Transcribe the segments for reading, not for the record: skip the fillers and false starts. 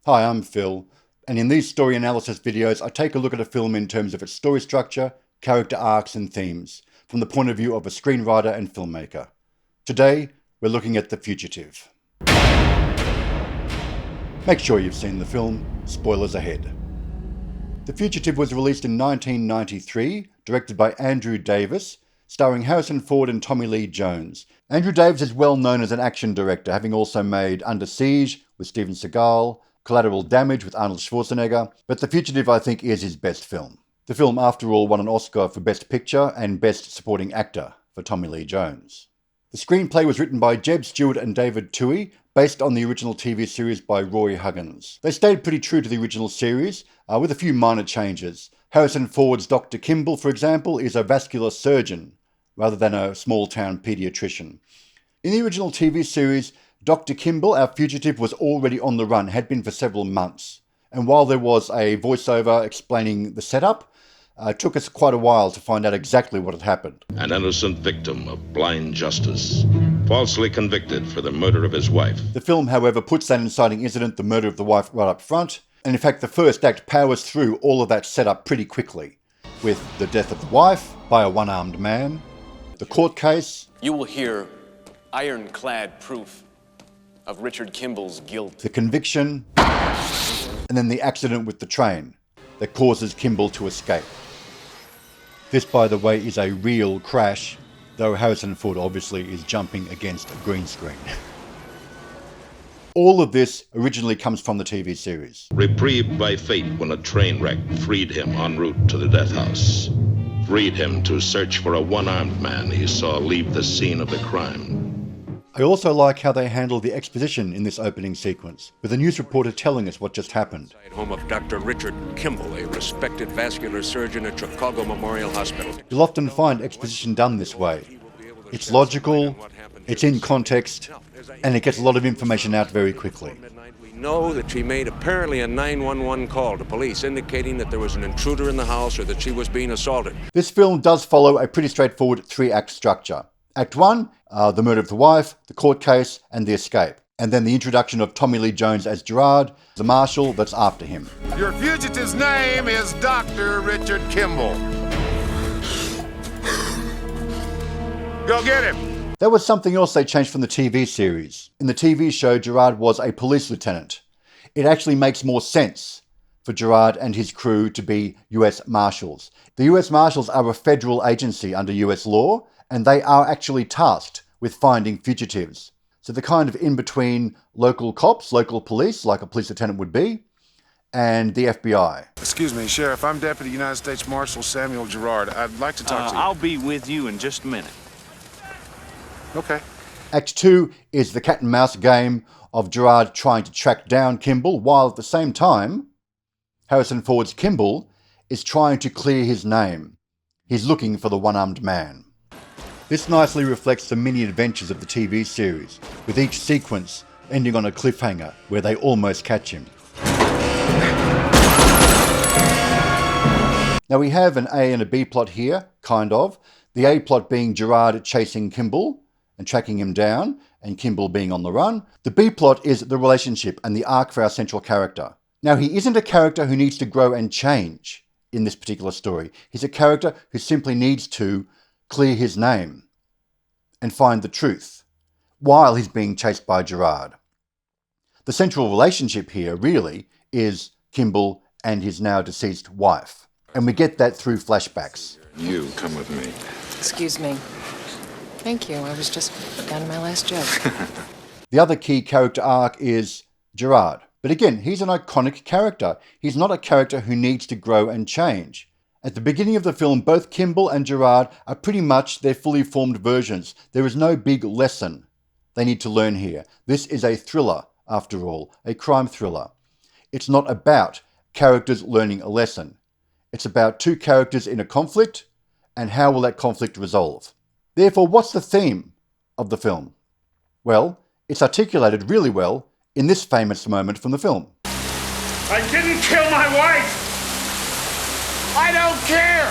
Hi, I'm Phil, and in these story analysis videos I take a look at a film in terms of its story structure, character arcs and themes, from the point of view of a screenwriter and filmmaker. Today, we're looking at The Fugitive. Make sure you've seen the film, spoilers ahead. The Fugitive was released in 1993, directed by Andrew Davis, starring Harrison Ford and Tommy Lee Jones. Andrew Davis is well known as an action director, having also made Under Siege with Steven Seagal, Collateral Damage with Arnold Schwarzenegger, but The Fugitive I think is his best film. The film, after all, won an Oscar for Best Picture and Best Supporting Actor for Tommy Lee Jones. The screenplay was written by Jeb Stuart and David Toohey, based on the original TV series by Roy Huggins. They stayed pretty true to the original series, with a few minor changes. Harrison Ford's Dr. Kimball, for example, is a vascular surgeon, rather than a small-town paediatrician. In the original TV series, Dr. Kimball, our fugitive, was already on the run, had been for several months. And while there was a voiceover explaining the setup, it took us quite a while to find out exactly what had happened. An innocent victim of blind justice, falsely convicted for the murder of his wife. The film, however, puts that inciting incident, the murder of the wife, right up front. And in fact, the first act powers through all of that setup pretty quickly, with the death of the wife by a one-armed man, the court case. You will hear ironclad proof of Richard Kimball's guilt. The conviction, and then the accident with the train that causes Kimball to escape. This, by the way, is a real crash, though Harrison Ford obviously is jumping against a green screen. All of this originally comes from the TV series. Reprieved by fate when a train wreck freed him en route to the death house. Freed him to search for a one-armed man he saw leave the scene of the crime. I also like how they handle the exposition in this opening sequence, with a news reporter telling us what just happened. Home of Dr. Richard Kimball, a respected vascular surgeon at Chicago Memorial Hospital. You'll often find exposition done this way. It's logical, it's in context, and it gets a lot of information out very quickly. We know that she made apparently a 911 call to police indicating that there was an intruder in the house or that she was being assaulted. This film does follow a pretty straightforward three-act structure. Act 1, the murder of the wife, the court case, and the escape. And then the introduction of Tommy Lee Jones as Gerard, the marshal that's after him. Your fugitive's name is Dr. Richard Kimball. Go get him! There was something else they changed from the TV series. In the TV show, Gerard was a police lieutenant. It actually makes more sense for Gerard and his crew to be US Marshals. The US Marshals are a federal agency under US law, and they are actually tasked with finding fugitives. So the kind of in-between local cops, local police, like a police lieutenant would be, and the FBI. Excuse me, Sheriff. I'm Deputy United States Marshal Samuel Gerard. I'd like to talk to you. I'll be with you in just a minute. Okay. Act 2 is the cat and mouse game of Gerard trying to track down Kimball, while at the same time, Harrison Ford's Kimball is trying to clear his name. He's looking for the one-armed man. This nicely reflects the mini adventures of the TV series, with each sequence ending on a cliffhanger where they almost catch him. Now we have an A and a B plot here, kind of. The A plot being Gerard chasing Kimball and tracking him down, and Kimball being on the run. The B plot is the relationship and the arc for our central character. Now he isn't a character who needs to grow and change in this particular story. He's a character who simply needs to clear his name and find the truth while he's being chased by Gerard. The central relationship here really is Kimball and his now deceased wife. And we get that through flashbacks. You come with me. Excuse me. Thank you. I was just down to my last joke. The other key character arc is Gerard. But again, he's an iconic character. He's not a character who needs to grow and change. At the beginning of the film, both Kimball and Gerard are pretty much their fully formed versions. There is no big lesson they need to learn here. This is a thriller, after all, a crime thriller. It's not about characters learning a lesson. It's about two characters in a conflict, and how will that conflict resolve? Therefore, what's the theme of the film? Well, it's articulated really well in this famous moment from the film. I didn't kill my wife! I don't care!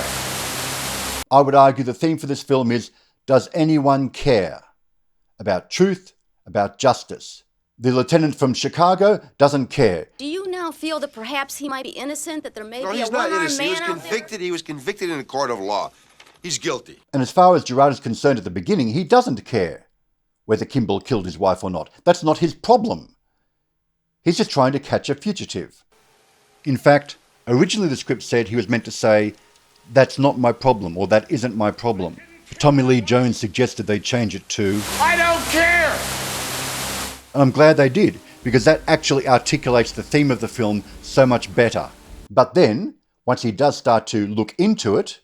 I would argue the theme for this film is, does anyone care about truth, about justice, The lieutenant from Chicago doesn't care. Do you now feel that perhaps he might be innocent, that there may No, be he's a not one-armed innocent. He was man out there? convicted. He was convicted in a court of law. He's guilty. And as far as Gerard is concerned at the beginning, he doesn't care whether Kimball killed his wife or not. That's not his problem. He's just trying to catch a fugitive. In fact, originally the script said he was meant to say, "That's not my problem," or "That isn't my problem." Tommy Lee Jones suggested they change it to, I don't care! and I'm glad they did, because that actually articulates the theme of the film so much better. But then, once he does start to look into it,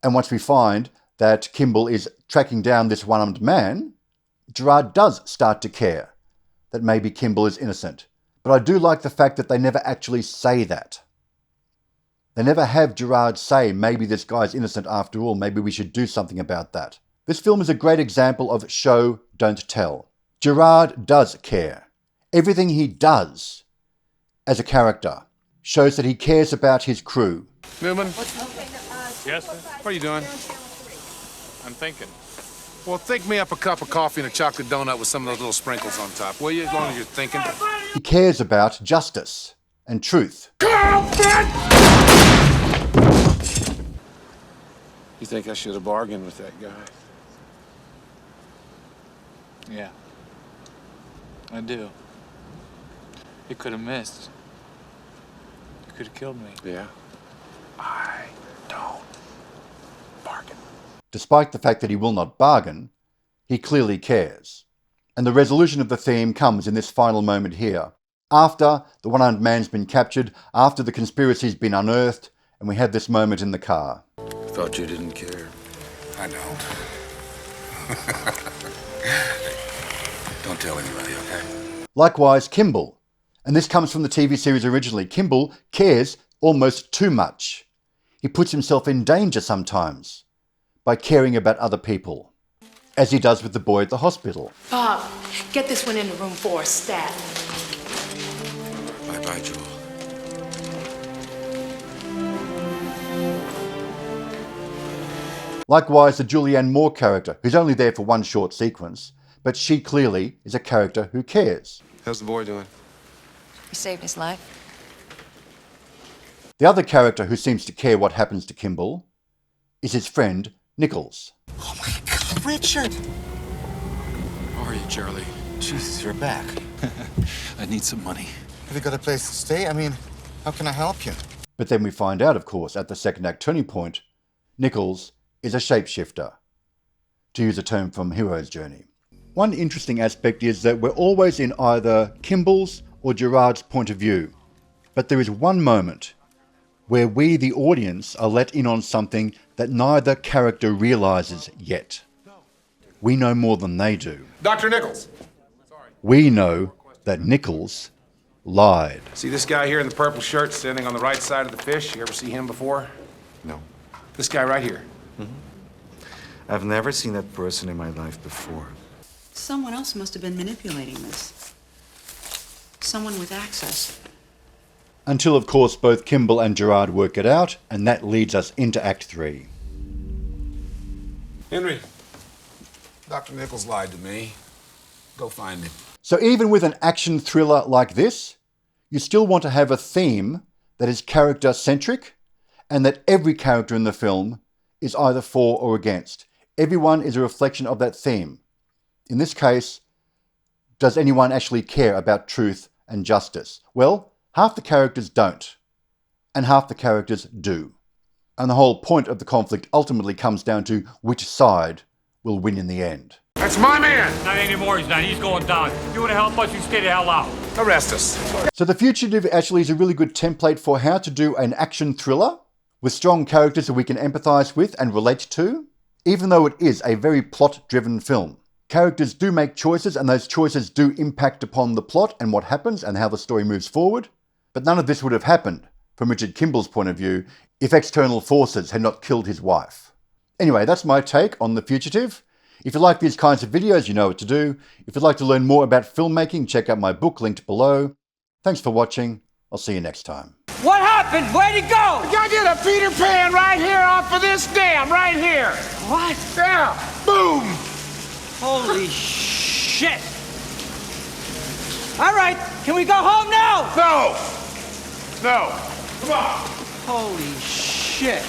and once we find that Kimball is tracking down this one-armed man, Gerard does start to care that maybe Kimball is innocent. But I do like the fact that they never actually say that. They never have Gerard say, maybe this guy's innocent after all, maybe we should do something about that. This film is a great example of show, don't tell. Gerard does care. Everything he does as a character shows that he cares about his crew. Newman? Yes, sir? What are you doing? I'm thinking. Well, think me up a cup of coffee and a chocolate donut with some of those little sprinkles on top, will you? As long as you're thinking. He cares about justice and truth. You think I should have bargained with that guy? Yeah. I do. You could have missed. You could have killed me. Yeah. I don't bargain. Despite the fact that he will not bargain, he clearly cares. And the resolution of the theme comes in this final moment here. After the one-armed man's been captured, after the conspiracy's been unearthed, and we have this moment in the car. Thought you didn't care. I don't. Don't tell anybody, okay? Likewise, Kimball. And this comes from the TV series originally. Kimball cares almost too much. He puts himself in danger sometimes by caring about other people, as he does with the boy at the hospital. Bob, get this one into room 4, stat. Bye-bye, Joel. Likewise, the Julianne Moore character, who's only there for one short sequence, but she clearly is a character who cares. How's the boy doing? You saved his life. The other character who seems to care what happens to Kimball is his friend, Nichols. Oh, my God, Richard! How are you, Charlie? Jesus, you're back. I need some money. Have you got a place to stay? I mean, how can I help you? But then we find out, of course, at the second act turning point, Nichols is a shapeshifter, to use a term from Hero's Journey. One interesting aspect is that we're always in either Kimball's or Gerard's point of view, but there is one moment where we, the audience, are let in on something that neither character realizes yet. We know more than they do. Dr. Nichols! We know that Nichols lied. See this guy here in the purple shirt standing on the right side of the fish? You ever see him before? No. This guy right here. I've never seen that person in my life before. Someone else must have been manipulating this. Someone with access. Until, of course, both Kimball and Gerard work it out, and that leads us into Act 3. Henry, Dr. Nichols lied to me. Go find him. So even with an action thriller like this, you still want to have a theme that is character-centric, and that every character in the film is either for or against. Everyone is a reflection of that theme. In this case, does anyone actually care about truth and justice? Well, half the characters don't, and half the characters do. And the whole point of the conflict ultimately comes down to which side will win in the end. That's my man! Not anymore, he's not. He's going down. You want to help us, you stay the hell out. Arrest us. So The Fugitive actually is a really good template for how to do an action thriller with strong characters that we can empathize with and relate to, even though it is a very plot-driven film. Characters do make choices, and those choices do impact upon the plot and what happens and how the story moves forward. But none of this would have happened, from Richard Kimball's point of view, if external forces had not killed his wife. Anyway, that's my take on The Fugitive. If you like these kinds of videos, you know what to do. If you'd like to learn more about filmmaking, check out my book linked below. Thanks for watching. I'll see you next time. What happened? Where'd he go? I did a Peter Pan right here off of this dam, right here. What? Yeah, boom. Holy shit! All right, can we go home now? No! No! Come on! Holy shit.